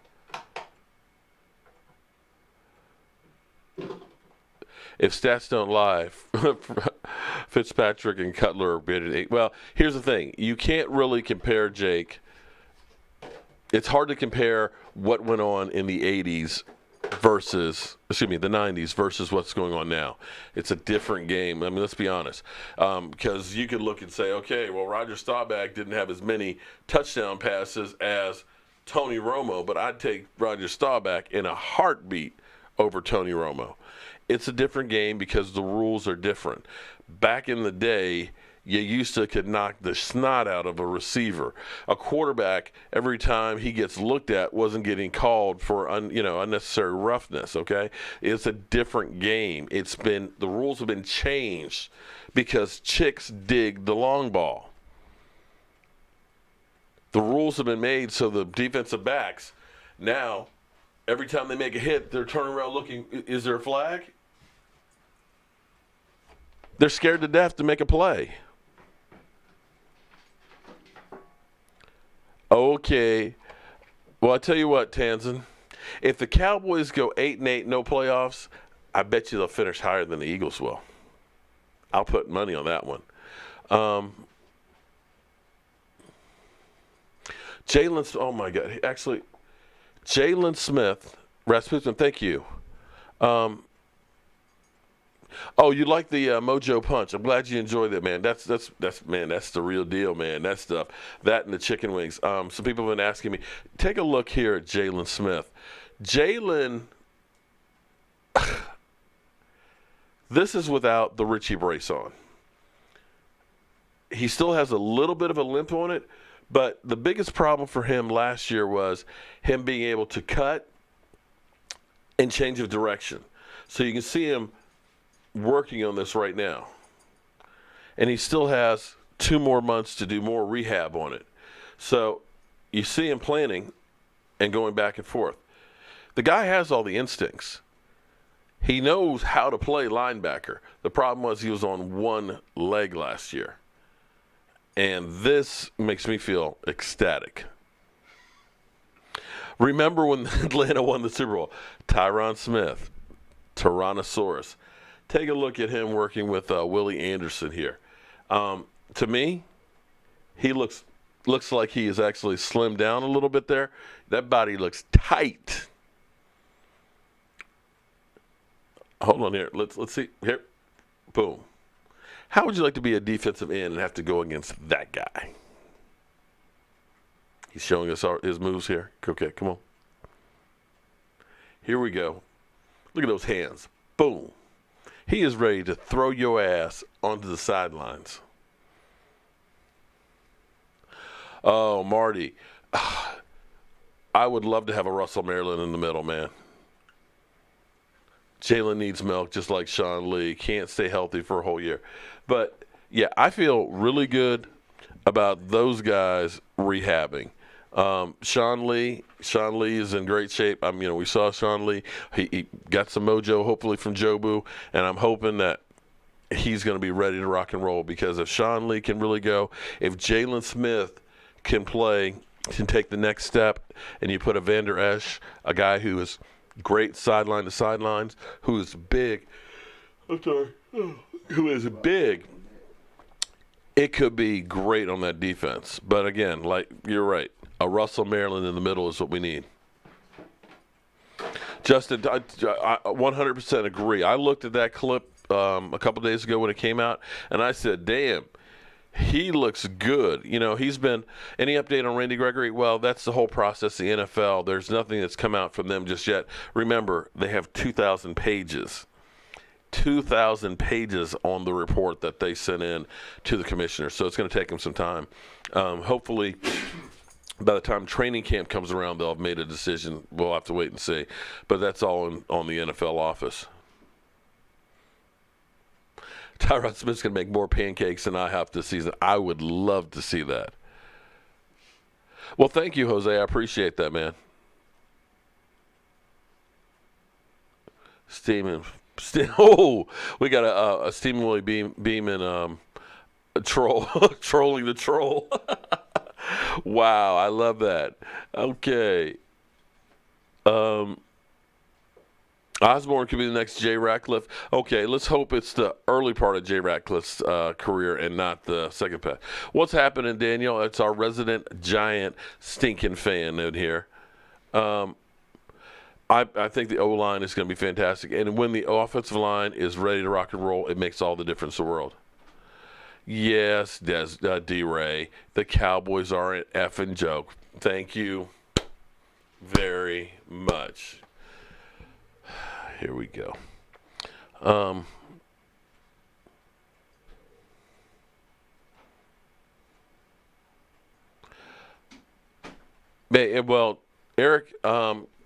If stats don't lie, Fitzpatrick and Cutler are bid at 8. Well, here's the thing. You can't really compare, Jake. It's hard to compare what went on in the 80s the 90s versus what's going on now. It's a different game. I mean, let's be honest. Because you could look and say, okay, well, Roger Staubach didn't have as many touchdown passes as Tony Romo, but I'd take Roger Staubach in a heartbeat over Tony Romo. It's a different game because the rules are different. Back in the day, you used to could knock the snot out of a receiver. A quarterback, every time he gets looked at, wasn't getting called for unnecessary roughness, okay? It's a different game. The rules have been changed because chicks dig the long ball. The rules have been made so the defensive backs, now, every time they make a hit, they're turning around looking, is there a flag? They're scared to death to make a play. Okay. Well, I tell you what, Tanzan. If the Cowboys go 8-8, no playoffs, I bet you they'll finish higher than the Eagles will. I'll put money on that one. Oh my God. Actually, Jalen Smith, Rasmussen, thank you. You like the Mojo Punch. I'm glad you enjoyed that, man. That's the real deal, man. That stuff. That and the chicken wings. Some people have been asking me, take a look here at Jalen Smith. Jalen, this is without the Richie brace on. He still has a little bit of a limp on it, but the biggest problem for him last year was him being able to cut and change of direction. So you can see him working on this right now. And he still has 2 more months to do more rehab on it. So you see him planning and going back and forth. The guy has all the instincts. He knows how to play linebacker. The problem was he was on one leg last year. And this makes me feel ecstatic. Remember when Atlanta won the Super Bowl? Tyron Smith, Tyrannosaurus. Take a look at him working with Willie Anderson here. To me, he looks like he is actually slimmed down a little bit there. That body looks tight. Hold on here. Let's see. Here. Boom. How would you like to be a defensive end and have to go against that guy? He's showing us his moves here. Okay, come on. Here we go. Look at those hands. Boom. He is ready to throw your ass onto the sidelines. Oh, Marty. I would love to have a Russell Maryland in the middle, man. Jalen needs milk just like Sean Lee. Can't stay healthy for a whole year. But, yeah, I feel really good about those guys rehabbing. Sean Lee is in great shape. We saw Sean Lee. He got some mojo, hopefully, from Jobu, and I'm hoping that he's going to be ready to rock and roll because if Sean Lee can really go, if Jalen Smith can play, can take the next step, and you put a Vander Esch, a guy who is great sideline to sidelines, who is big, who is big, it could be great on that defense. But again, like you're right, a Russell Maryland in the middle is what we need. Justin, I 100% agree. I looked at that clip a couple days ago when it came out, and I said, damn, he looks good. He's been – any update on Randy Gregory? Well, that's the whole process, the NFL. There's nothing that's come out from them just yet. Remember, they have 2,000 pages. 2,000 pages on the report that they sent in to the commissioner. So it's going to take them some time. Hopefully – by the time training camp comes around, they'll have made a decision. We'll have to wait and see. But that's all on the NFL office. Tyrod Smith's going to make more pancakes than I have this season. I would love to see that. Well, thank you, Jose. I appreciate that, man. We got a Steaming Willie Beeman troll, trolling the troll. Wow, I love that. Okay. Osborne could be the next Jay Ratcliffe. Okay, let's hope it's the early part of Jay Ratcliffe's career and not the second pass. What's happening, Daniel? It's our resident giant stinking fan in here. I think the O-line is going to be fantastic. And when the offensive line is ready to rock and roll, it makes all the difference in the world. Yes, D-Ray. The Cowboys are an effing joke. Thank you very much. Here we go. Well, Eric,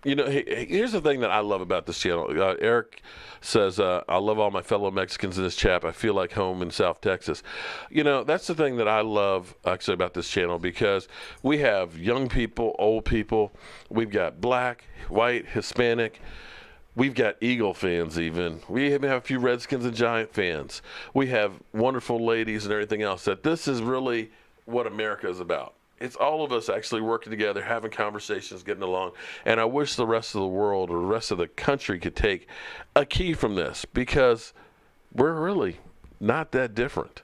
here's the thing that I love about this channel. Eric says, I love all my fellow Mexicans in this chat. I feel like home in South Texas. That's the thing that I love actually about this channel because we have young people, old people. We've got black, white, Hispanic. We've got Eagle fans even. We even have a few Redskins and Giant fans. We have wonderful ladies and everything else. That this is really what America is about. It's all of us actually working together, having conversations, getting along. And I wish the rest of the world or the rest of the country could take a key from this because we're really not that different.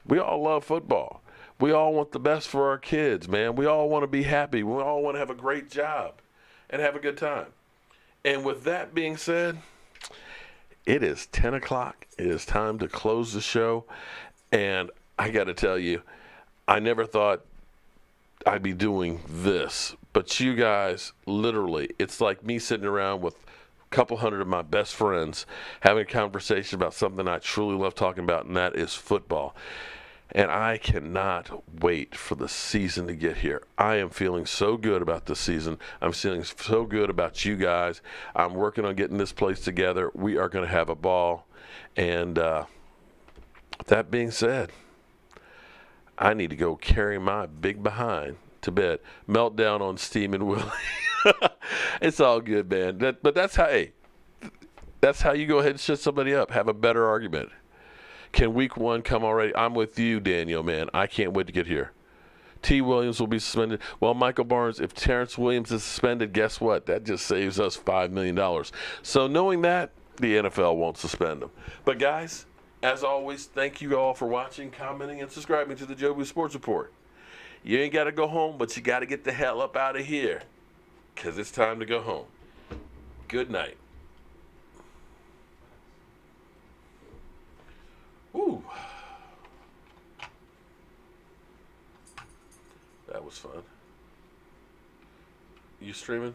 We all love football. We all want the best for our kids, man. We all want to be happy. We all want to have a great job and have a good time. And with that being said, it is 10 o'clock. It is time to close the show. And I got to tell you, I never thought I'd be doing this. But you guys, literally, it's like me sitting around with a couple hundred of my best friends having a conversation about something I truly love talking about, and that is football. And I cannot wait for the season to get here. I am feeling so good about this season. I'm feeling so good about you guys. I'm working on getting this place together. We are going to have a ball. And that being said, I need to go carry my big behind to bed. Meltdown on Steam and Willie. It's all good, man. But that's how, hey, That's how you go ahead and shut somebody up. Have a better argument. Can week 1 come already? I'm with you, Daniel, man. I can't wait to get here. T. Williams will be suspended. Well, Michael Barnes, if Terrence Williams is suspended, guess what? That just saves us $5 million. So knowing that, the NFL won't suspend him. But guys, as always, thank you all for watching, commenting, and subscribing to the Jobu Sports Report. You ain't got to go home, but you got to get the hell up out of here, because it's time to go home. Good night. Ooh. That was fun. You streaming?